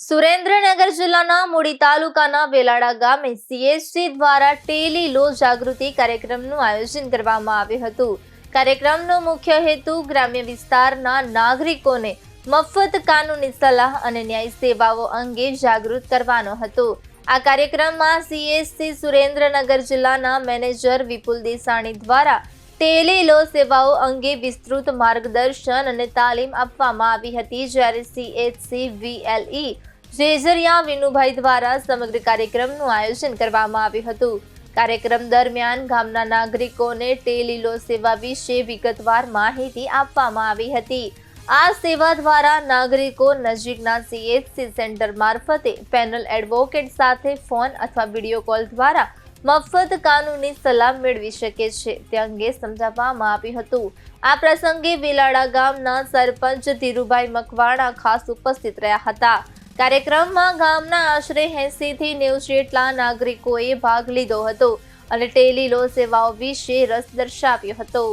સુરેન્દ્રનગર જિલ્લાના મૂડી તાલુકાના વેલાડા ગામે CSC દ્વારા ટેલી લો જાગૃતિ કાર્યક્રમનું આયોજન કરવામાં આવ્યું હતું. કાર્યક્રમનો મુખ્ય હેતુ ગ્રામ્ય વિસ્તારના નાગરિકોને મફત કાનૂની સલાહ અને ન્યાય સેવાઓ અંગે જાગૃત કરવાનો હતો. આ કાર્યક્રમમાં CSC સુરેન્દ્રનગર જિલ્લાના મેનેજર વિપુલ દેસાણી દ્વારા ટેલી લો સેવાઓ અંગે વિસ્તૃત માર્ગદર્શન અને તાલીમ આપવામાં આવી હતી. જ્યારે CHC VLE જેજરિયા વિનુભાઈ દ્વારા સમગ્ર કાર્યક્રમનું આયોજન કરવામાં આવ્યું હતું. કાર્યક્રમ દરમિયાન ગામના નાગરિકોને ટેલી લો સેવા વિશે વિગતવાર માહિતી આપવામાં આવી હતી. આ સેવા દ્વારા નાગરિકો નજીકના CHC સેન્ટર મારફતે પેનલ એડવોકેટ સાથે ફોન અથવા વિડીયો કોલ દ્વારા મફત કાનૂની સલાહ મેળવી શકે છે તે અંગે સમજાવવામાં આવ્યું હતું. આ પ્રસંગે વેલાડા ગામના સરપંચ ધીરુભાઈ મકવાણા ખાસ ઉપસ્થિત રહ્યા હતા. કાર્યક્રમમાં ગામના આશરે 80 થી 90 જેટલા નાગરિકોએ ભાગ લીધો હતો અને ટેલી લો સેવાઓ વિશે રસ દર્શાવ્યો હતો.